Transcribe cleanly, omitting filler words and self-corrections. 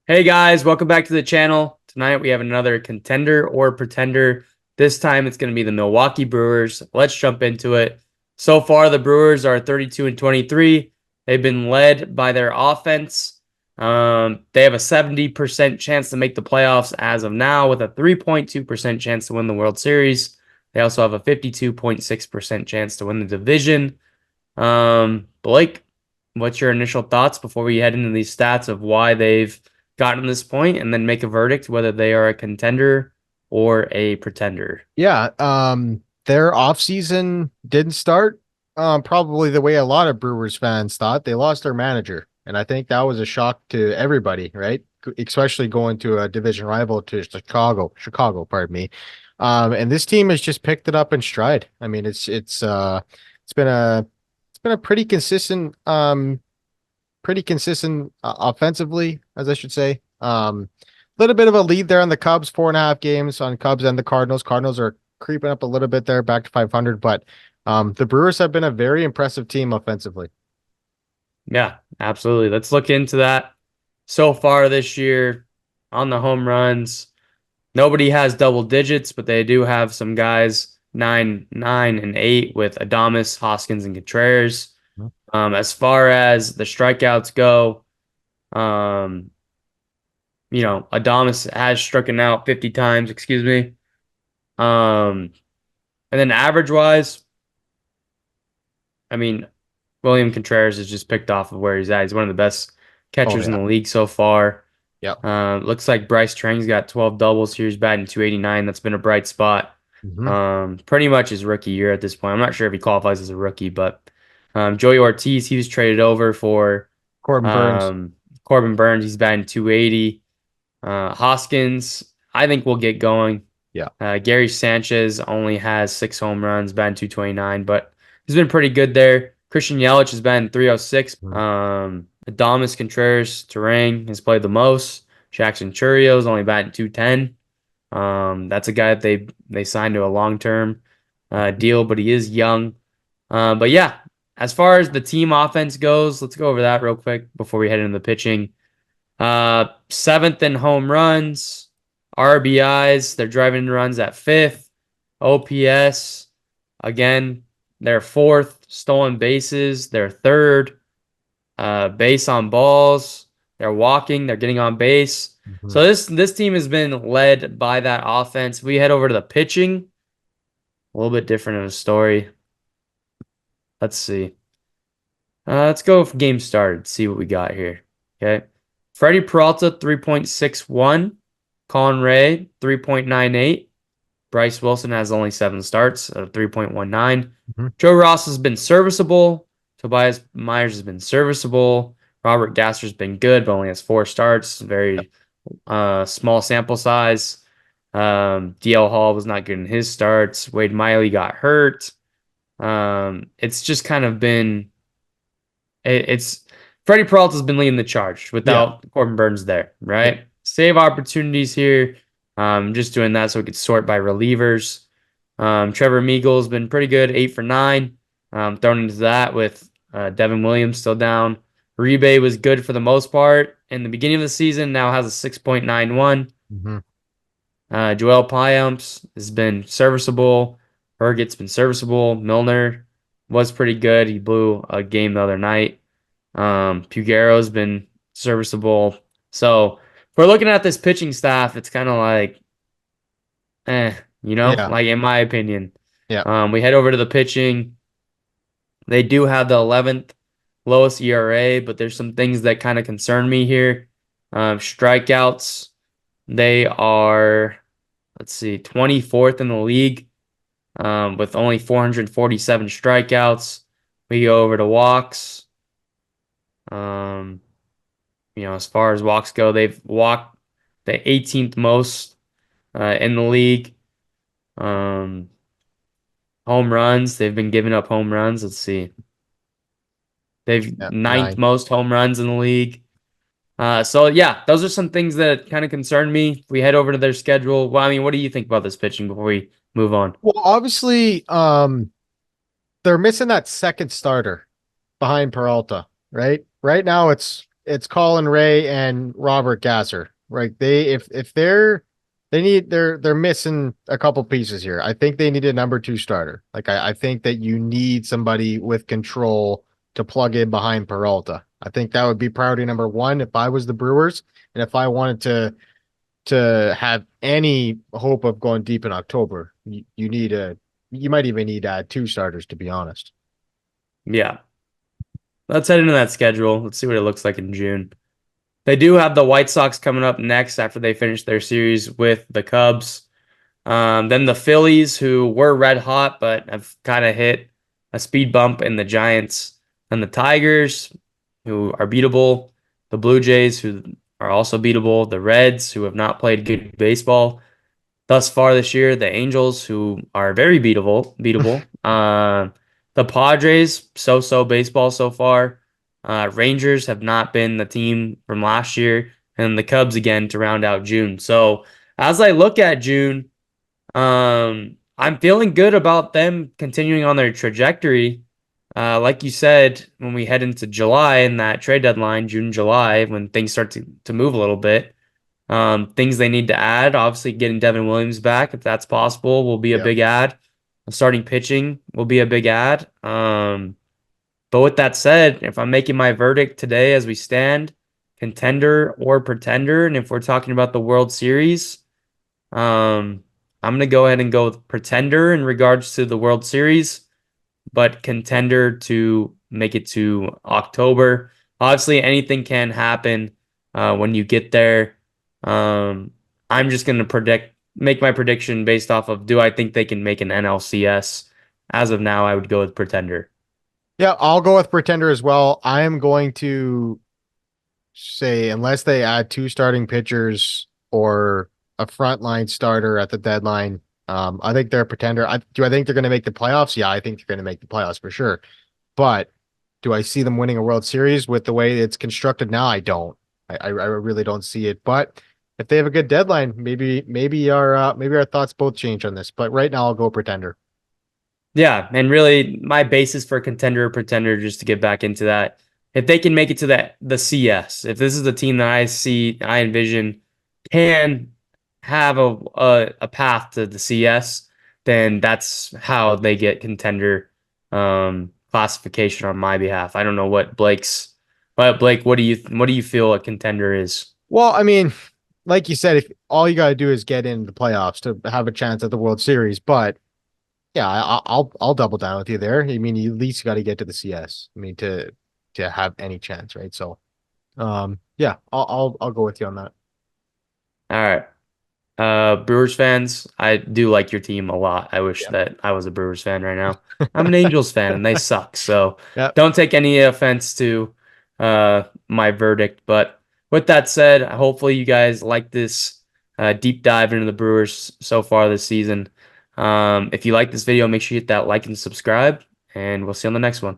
Hey guys, welcome back to the channel. Tonight we have another contender or pretender. This time it's going to be the Milwaukee Brewers. Let's jump into it. So far, the Brewers are 32 and 23. They've been led by their offense. They have a 70% chance to make the playoffs as of now, with a 3.2% chance to win the World Series. They also have a 52.6% chance to win the division. Blake, what's your initial thoughts before we head into these stats of why they've gotten to this point and then make a verdict whether they are a contender or a pretender? Yeah, their offseason didn't start probably the way a lot of Brewers fans thought. They lost their manager, and I think that was a shock to everybody, right? Especially going to a division rival to Chicago, pardon me. And this team has just picked it up in stride. I mean, it's been a pretty consistent offensively, as I should say. Little bit of a lead there on the Cubs, 4.5 games on Cubs and the Cardinals. Cardinals are creeping up a little bit there, back to 500, but the Brewers have been a very impressive team offensively. Yeah, absolutely. Let's look into that. So far this year on the home runs, nobody has double digits, but they do have some guys 9, 9, and 8 with Adames, Hoskins, and Contreras. As far as the strikeouts go, um, Adames has struck out 50 times, excuse me. Um, and then average wise, I mean, William Contreras is just picked off of where he's at. He's one of the best Oh catchers in yeah. the league so far. Yep. Looks like Bryce Trang's got 12 doubles here. He's batting 289. That's been a bright spot. Hmm. Pretty much his rookie year at this point. I'm not sure if he qualifies as a rookie, but Joey Ortiz, he was traded over for Corbin Burns. um, Corbin Burns. He's batting 280. Hoskins, I think we'll get going. Yeah. Gary Sanchez only has 6 home runs, batting 229, but he's been pretty good there. Christian Yelich has been 306. Mhm. Adames Contreras Terang has played the most. Jackson Churrio's only batting 210. That's a guy that they signed to a long-term deal, but he is young. But yeah, as far as the team offense goes, let's go over that real quick before we head into the pitching. Seventh in home runs, RBIs. They're driving runs at fifth. OPS, again, they're fourth. Stolen bases, they're third. Base on balls, they're walking. They're getting on base. Mhm. So this team has been led by that offense. We head over to the pitching. A little bit different of a story. Let's see. Let's go with game started. See what we got here. Okay. Freddie Peralta, 3.61. Colin Ray, 3.98. Bryce Wilson has only 7 starts at a 3.19. Mhm. Joe Ross has been serviceable. Tobias Myers has been serviceable. Robert Gasser's been good, but only has 4 starts. Yep. Very small sample size. DL Hall was not good in his starts. Wade Miley got hurt. It's just kind of been it's Freddie Peralta's been leading the charge Yeah. without Corbin Burns there, Yep. right? Save opportunities here. Just doing that so we could sort by relievers. Trevor Meagle's been pretty good, 8 for 9. Thrown into that with Devin Williams still down. Uribe was good for the most part in the beginning of the season. Now has a 6.91. Hmm. Joel Payamps has been serviceable. Herget's been serviceable. Milner was pretty good. He blew a game the other night. Pugaro's been serviceable. So if we're looking at this pitching staff, it's kind of like, eh, Yeah. like in my opinion. Yeah. We head over to the pitching. They do have the 11th lowest ERA, but there's some things that kind of concern me here. Strikeouts, they are, let's see, 24th in the league with only 447 strikeouts. We go over to walks. Um, as far as walks go, they've walked the 18th most in the league. Um, Home runs, they've been giving up home runs. Let's see. They've Yeah. ninth 9. most home runs in the league. So yeah, those are some things that kind of concern me. If we head over to their schedule. Well, I mean, what do you think about this pitching before we move on? Well, obviously, they're missing that second starter behind Peralta, right? Right now, it's it's Colin Ray and Robert Gasser. Right? They're missing a couple pieces here. I think they need a number two starter. Like I think that you need somebody with control to plug in behind Peralta. I think that would be priority number one if I was the Brewers and if I wanted to have any hope of going deep in October. You might even need two starters to be honest. Yeah. Let's head into that schedule. Let's see what it looks like in June. They do have the White Sox coming up next after they finish their series with the Cubs. Then the Phillies, who were red hot but have kind of hit a speed bump in the Giants. And the Tigers, who are beatable. The Blue Jays, who are also beatable. The Reds, who have not played good baseball thus far this year. The Angels, who are very beatable. The Padres, so baseball so far. Rangers have not been the team from last year, and the Cubs again to round out June. So as I look at June, I'm feeling good about them continuing on their trajectory. Like you said, when we head into July and that trade deadline, June, July, when things start to move a little bit, things they need to add, obviously getting Devin Williams back, if that's possible, will be a Yeah. big add. Starting pitching will be a big add. But with that said, if I'm making my verdict today as we stand, contender or pretender, and if we're talking about the World Series, I'm gonna go ahead and go with pretender in regards to the World Series, but contender to make it to October. Obviously, anything can happen when you get there. I'm just gonna make my prediction based off of do I think they can make an NLCS? As of now, I would go with pretender. Yeah, I'll go with pretender as well. I am going to say unless they add two starting pitchers or a frontline starter at the deadline, I think they're a pretender. I think they're going to make the playoffs? Yeah, I think they're going to make the playoffs for sure. But do I see them winning a World Series with the way it's constructed now? I don't. I really don't see it. But if they have a good deadline, maybe our thoughts both change on this. But right now, I'll go pretender. Yeah, and really my basis for contender or pretender, just to get back into that, if they can make it to the CS, if this is a team that I envision can have a path to the CS, then that's how they get contender classification on my behalf. I don't know but Blake, what do you feel a contender is? Well, I mean, like you said, if all you got to do is get in the playoffs to have a chance at the World Series, but yeah, I'll double down with you there. I mean, you at least got to get to the CS. I mean, to have any chance, right? So, yeah, I'll go with you on that. All right. Brewers fans, I do like your team a lot. I wish Yeah. that I was a Brewers fan right now. I'm an Angels fan and they suck. So Yeah. don't take any offense to my verdict. But with that said, hopefully you guys like this deep dive into the Brewers so far this season. If you like this video, make sure you hit that like and subscribe, and we'll see you on the next one.